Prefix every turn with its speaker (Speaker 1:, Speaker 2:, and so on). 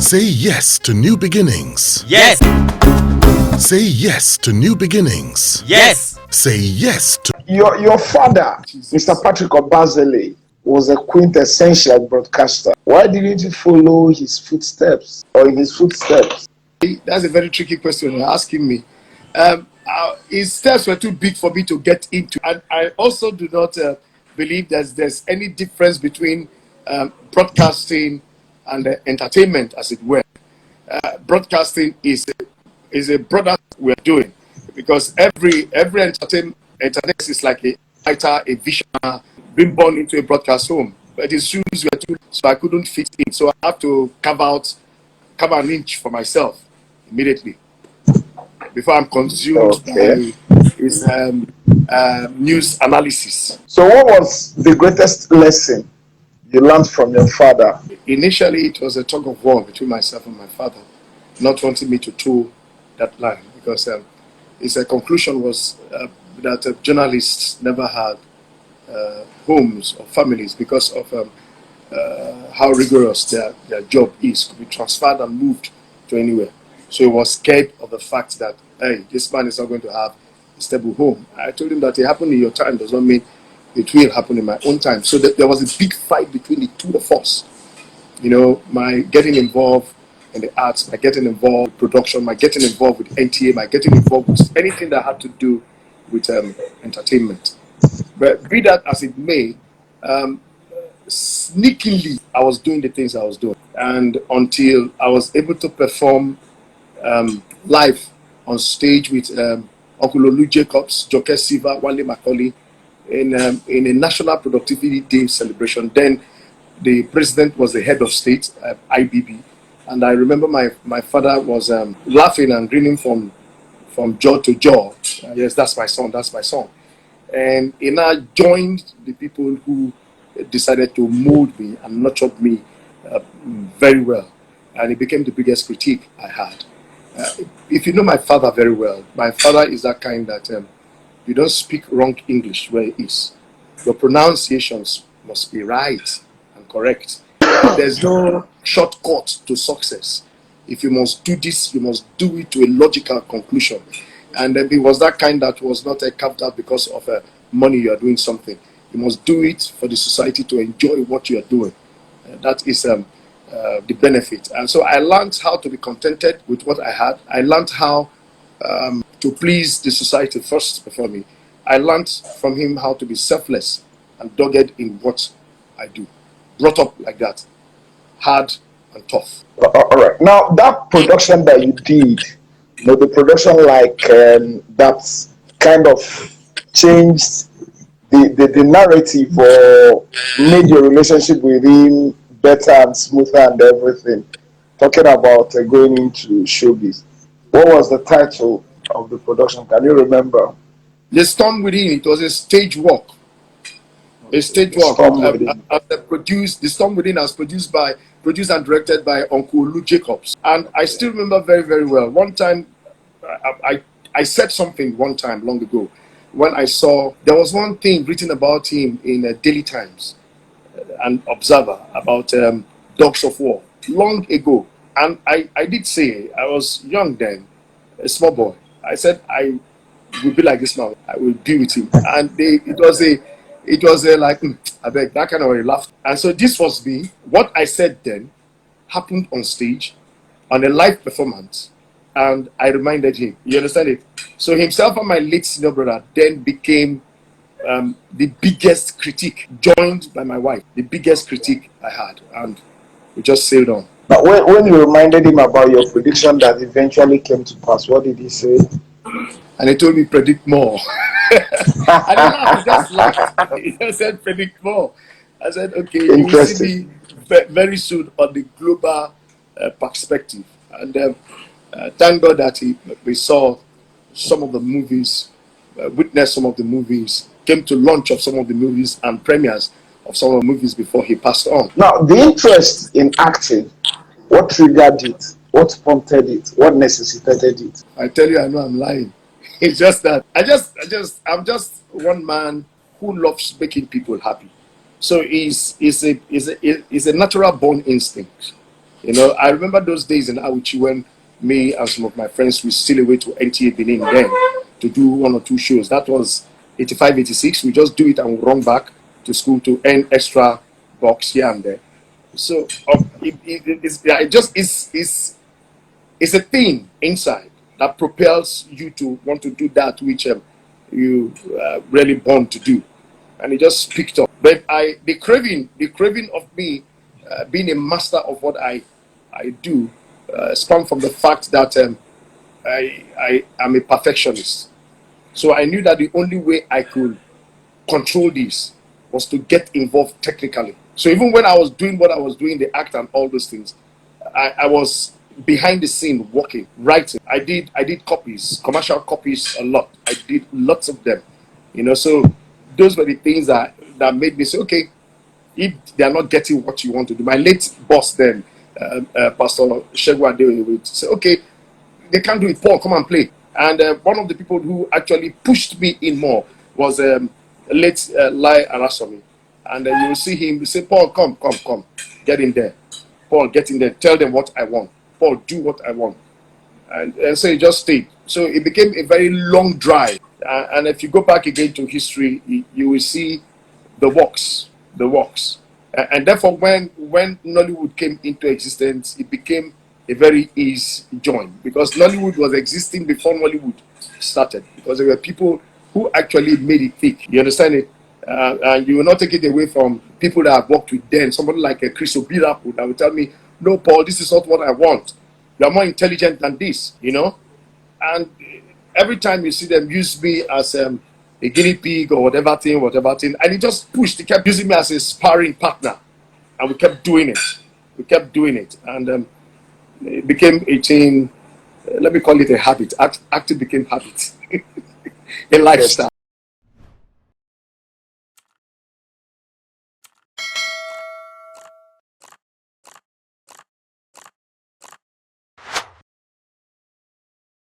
Speaker 1: Say yes to new beginnings.
Speaker 2: Yes.
Speaker 1: Say yes to new beginnings.
Speaker 2: Yes.
Speaker 1: Say yes to...
Speaker 3: Your father, Mr. Patrick Obazele, was a quintessential broadcaster. Why didn't you follow his footsteps or in his footsteps?
Speaker 4: That's a very tricky question you're asking me. His steps were too big for me to get into. And I also do not believe that there's any difference between broadcasting and entertainment, as it were. Broadcasting is a product we're doing, because every entertainment is like a writer, a visionary, being born into a broadcast home. But his shoes were too, so I couldn't fit in. So I have to carve an inch for myself immediately before I'm consumed by his news analysis.
Speaker 3: So what was the greatest lesson you learned from your father?
Speaker 4: Initially, it was a tug of war between myself and my father, not wanting me to toe that line, because his conclusion was that journalists never had homes or families because of how rigorous their job is, could be transferred and moved to anywhere. So he was scared of the fact that, hey, this man is not going to have a stable home. I told him that it happened in your time does not mean it will happen in my own time. So there was a big fight between the two of us. You know, my getting involved in the arts, my getting involved with production, my getting involved with NTA, my getting involved with anything that had to do with entertainment. But be that as it may, sneakily, I was doing the things I was doing. And until I was able to perform live on stage with Uncle Olu Jacobs, Joke Siva, Wale Macaulay, in a National Productivity Day celebration. Then the president was the head of state, IBB. And I remember my father was laughing and grinning from jaw to jaw. Yes, that's my son, that's my son. And he now joined the people who decided to mold me and nurtured me very well. And it became the biggest critique I had. If you know my father very well, my father is that kind that you don't speak wrong English where it is. Your pronunciations must be right and correct. There's no shortcut to success. If you must do this, you must do it to a logical conclusion. And he was that kind that was not carved out because of money you are doing something. You must do it for the society to enjoy what you are doing. That is the benefit. And so I learned how to be contented with what I had. I learned how to please the society first before me. I learned from him how to be selfless and dogged in what I do. Brought up like that, hard and tough.
Speaker 3: All right. Now, that production that you did, you know, the production like that kind of changed the narrative or made your relationship with him better and smoother and everything. Talking about going into showbiz. What was the title of the production? Can you remember?
Speaker 4: The Storm Within, it was a stage walk. A stage walk. The Storm Within was produced and directed by Uncle Olu Jacobs. And I still remember very, very well. One time, I said something one time long ago when I saw, there was one thing written about him in Daily Times and Observer about Dogs of War, long ago. And I did say, I was young then, a small boy. I said, I will be like this man. I will be with him. And it was like, I beg, that kind of a laugh. And so this was me. What I said then happened on stage, on a live performance. And I reminded him. You understand it? So himself and my late senior brother then became the biggest critique, joined by my wife, the biggest critique I had. And we just sailed on.
Speaker 3: But when you reminded him about your prediction that eventually came to pass, what did he say?
Speaker 4: And he told me, predict more. I didn't laugh, he just laughed. He just said, predict more. I said, okay, you will see me very soon on the global perspective. And thank God that we saw some of the movies, witnessed some of the movies, came to launch of some of the movies and premieres of some of the movies before he passed on.
Speaker 3: Now, the interest in acting, what triggered it? What prompted it? What necessitated it?
Speaker 4: I tell you, I know I'm lying. It's just that I'm just one man who loves making people happy. So it's a natural born instinct. You know, I remember those days in Auchi when me and some of my friends we still away to NTA Benin then to do 1 or 2 shows. That was 85, 86. We just do it and we run back to school to earn extra bucks here and there. So it's a thing inside that propels you to want to do that which you really born to do, and it just picked up. But the craving of me being a master of what I do sprung from the fact that I am a perfectionist. So I knew that the only way I could control this was to get involved technically. So even when I was doing what I was doing, the act and all those things, I was behind the scene working, writing. I did copies, commercial copies a lot. I did lots of them, you know. So those were the things that made me say, okay, if they are not getting what you want to do. My late boss then, Pastor Shegu Adeoye, would say, okay, they can't do it. Paul, come and play. And one of the people who actually pushed me in more was late Lai Arasomi. And you will see him, you say, Paul, come, get in there. Paul, get in there, tell them what I want. Paul, do what I want. And so he just stayed. So it became a very long drive. And if you go back again to history, you will see the works. And therefore, when Nollywood came into existence, it became a very easy join, because Nollywood was existing before Nollywood started, because there were people who actually made it thick. You understand it? And you will not take it away from people that I've worked with then. Somebody like a Chris Obirapu that will tell me, no, Paul, this is not what I want. You are more intelligent than this, you know? And every time you see them use me as a guinea pig or whatever thing, and he just pushed, he kept using me as a sparring partner. And we kept doing it. And it became a thing, let me call it a habit. Acting became habit, a lifestyle.